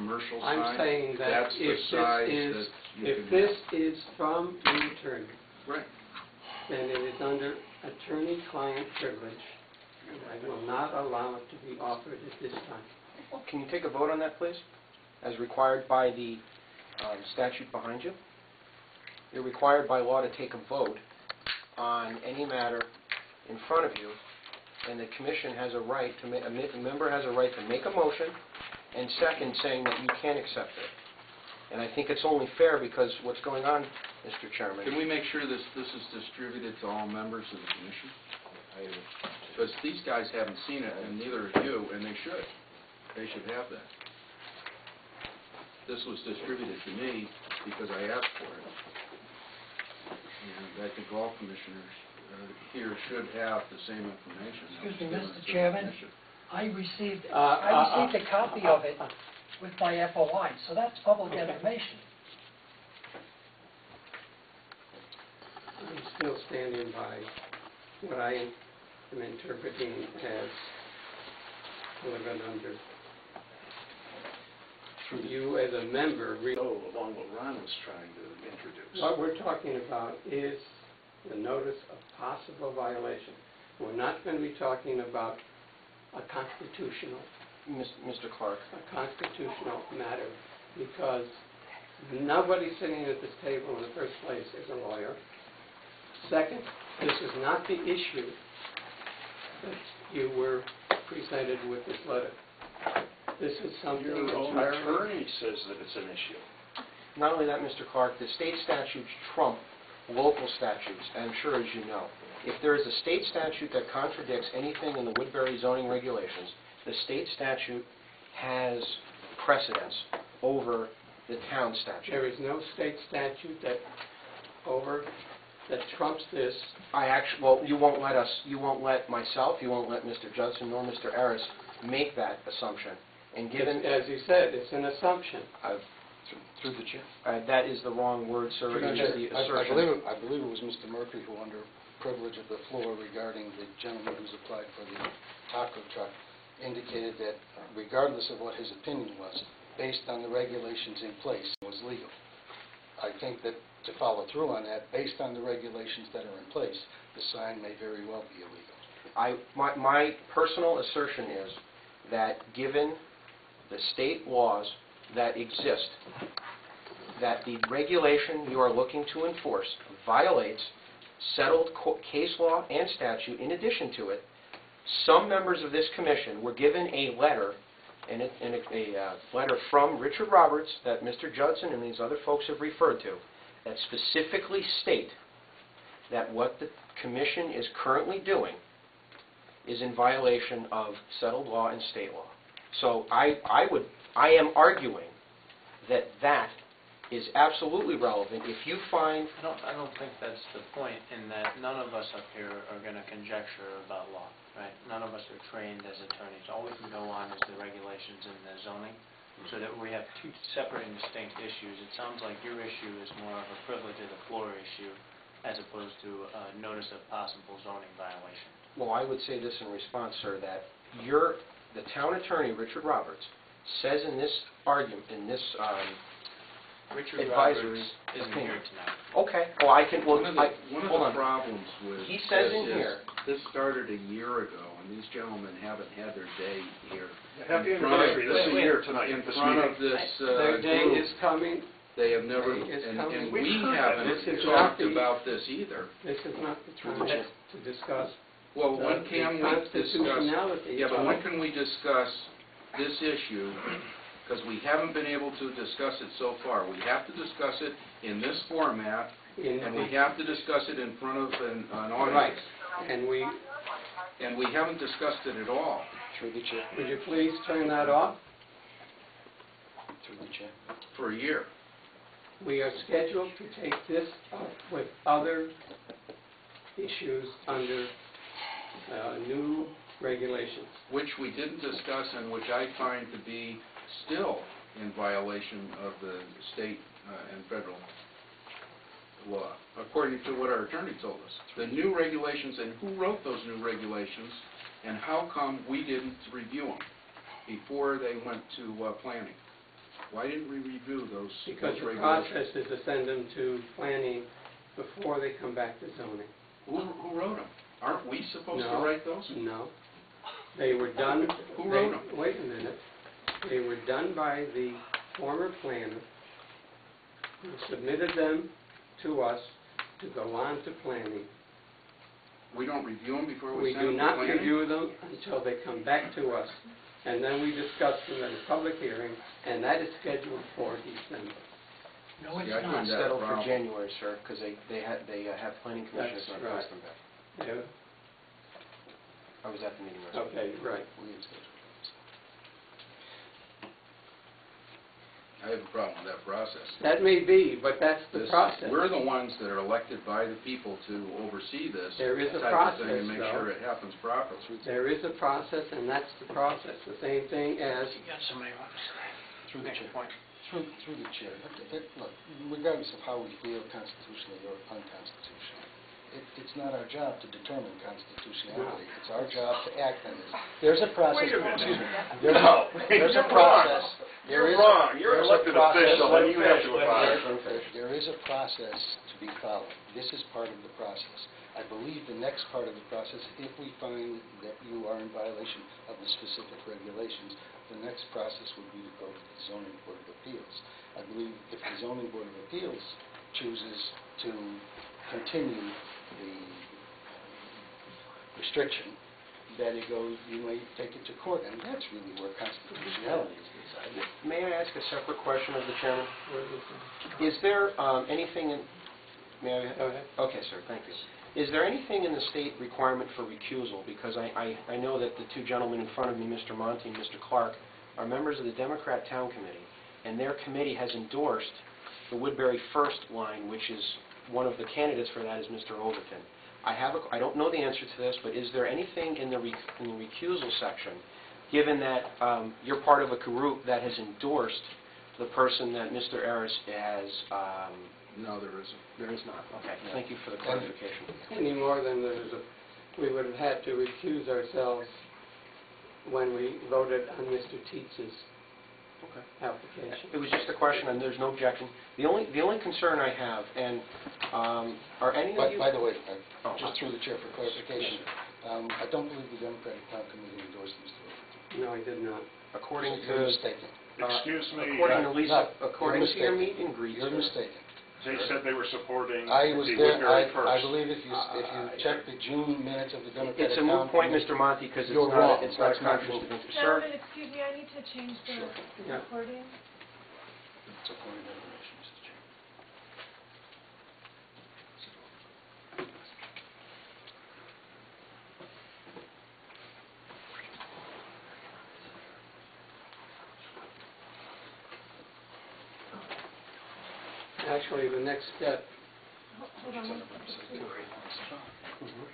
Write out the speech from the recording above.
commercial sign. I'm saying that that's the size if this is from the attorney, right. then it is under attorney-client privilege, and I will not allow it to be offered at this time. Can you take a vote on that, please? As required by the statute behind you. You're required by law to take a vote on any matter in front of you, and the commission has a right to make, a member has a right to make a motion, and second, saying that you can't accept it. And I think it's only fair because what's going on, Mr. Chairman. Can we make sure this is distributed to all members of the commission? Because these guys haven't seen it, and neither have you, and they should. They should have that. This was distributed to me because I asked for it. And I think all commissioners here should have the same information. Excuse me, Mr. Chairman, I received a copy of it with my FOI, so that's public information. I'm still standing by what I am interpreting as delivered under. You as a member, along what Ron was trying to introduce. what we're talking about is the notice of possible violation. We're not going to be talking about a constitutional Mr. Clark. a constitutional matter, because nobody sitting at this table in the first place is a lawyer. Second, this is not the issue that you were presented with this letter. This is something Your own entirely... attorney says that it's an issue. Not only that, Mr. Clark, the state statutes trump local statutes, and I'm sure as you know. If there is a state statute that contradicts anything in the Woodbury Zoning regulations, the state statute has precedence over the town statute. There is no state statute that trumps this. Well, you won't let myself, you won't let Mr. Judson nor Mr. Arras make that assumption. And given, as you said, it's an assumption. Through the chair. That is the wrong word, sir. It is the assertion. I believe it was Mr. Murphy who, under privilege of the floor regarding the gentleman who's applied for the taco truck, indicated that regardless of what his opinion was, based on the regulations in place, it was legal. I think that to follow through on that, based on the regulations that are in place, the sign may very well be illegal. My personal assertion is that given the state laws that exist, that the regulation you are looking to enforce violates settled case law and statute. In addition to it, some members of this commission were given a letter, a letter from Richard Roberts that Mr. Judson and these other folks have referred to, that specifically state that what the commission is currently doing is in violation of settled law and state law. So I am arguing that that is absolutely relevant. If you find... I don't think that's the point, in that none of us up here are going to conjecture about law, right? None of us are trained as attorneys. All we can go on is the regulations and the zoning, so that we have two separate and distinct issues. It sounds like your issue is more of a privilege of the floor issue, as opposed to a notice of possible zoning violation. Well, I would say this in response, sir, that the town attorney, Richard Roberts, says in this argument, in this Richard advisory Roberts isn't opinion. here tonight. Okay. Well, I can... Well, one of the problems with he says this in here, this started a year ago, and these gentlemen haven't had their day here. Happy anniversary. This is a year tonight. In front of this Their day group. is coming. They have never, and we haven't talked about this either. This is not the time to discuss. Well, when can we discuss? Constitutionality. Yeah, but when can we discuss this issue? Because we haven't been able to discuss it so far. We have to discuss it in this format, and we have to discuss it in front of an audience. Right. And we haven't discussed it at all. through the chair, would you please turn that off? through the chair. For a year. We are scheduled to take this up with other issues under new regulations. Which we didn't discuss and which I find to be still in violation of the state and federal law, according to what our attorney told us. The new regulations, and who wrote those new regulations, and how come we didn't review them before they went to planning? Why didn't we review those Because the regulations? process is to send them to planning before they come back to zoning. Who wrote them? Aren't we supposed to No. write those? No. They were done... Who wrote them? Wait a minute. They were done by the former planner, who submitted them to us to go on to planning. We don't review them before we We send them do to not planning? review them until they come back to us, and then we discuss them at a public hearing, and that is scheduled for December. No, it's See, I not. find that a Settled for problem. January, sir, because they have planning commissioners That's not right. passed them back. Yeah, I was at the meeting last week. okay, right. We had scheduled. I have a problem with that process. That may be, but that's the process. We're the ones that are elected by the people to oversee this There is a type of thing and process, make though. sure it happens properly. There is a process, and that's the process. The same thing as, You got somebody who wants to Through the make a chair. point. Through the chair. Look, regardless of how we feel constitutionally or unconstitutionally, it's not our job to determine constitutionality. It's our job to act on this. There's a process. Wait a minute. Excuse me. No. There's a You're wrong. process. You're wrong. You're an there's a elected process. official, and you have to abide. There is a process to be followed. This is part of the process. I believe the next part of the process, if we find that you are in violation of the specific regulations, the next process would be to go to the Zoning Board of Appeals. I believe if the Zoning Board of Appeals chooses to continue the restriction, that it goes, you may take it to court, and that's really where constitutionality is decided. May I ask a separate question of the chairman? Is there anything in... May I? go ahead. Okay, sir, thank you. Is there anything in the state requirement for recusal? Because I know that the two gentlemen in front of me, Mr. Monty and Mr. Clark, are members of the Democrat Town Committee, and their committee has endorsed the Woodbury First line, which is one of the candidates for that is Mr. Overton. I don't know the answer to this, but is there anything in the recusal section, given that you're part of a group that has endorsed the person that Mr. Arras has... No, there isn't. There is not. Okay, thank you for the clarification. Any more than we would have had to recuse ourselves when we voted on Mr. Tietz's Okay. application. It was just a question, and there's no objection. The only concern I have, and are any of you... By the way, Oh. just through the chair for clarification, I don't believe the Democratic Town Committee endorsed Mr. Overton. No, I did not. according You're to... mistaken. Excuse me, According to Lisa, No, according to your you're meet and greet... You're mistaken. they said they were supporting I was the there, Woodbury First. I believe if you check the June minutes of the Democratic It's a Town moot point, Committee... Mr. Monty, because You're wrong. it's not a That's not conscious... moot. Sir? Gentlemen, excuse me, I need to change the Yeah. recording. It's a point of information, Mr. Chair. Actually, the next step, Hold on one second. Mhm.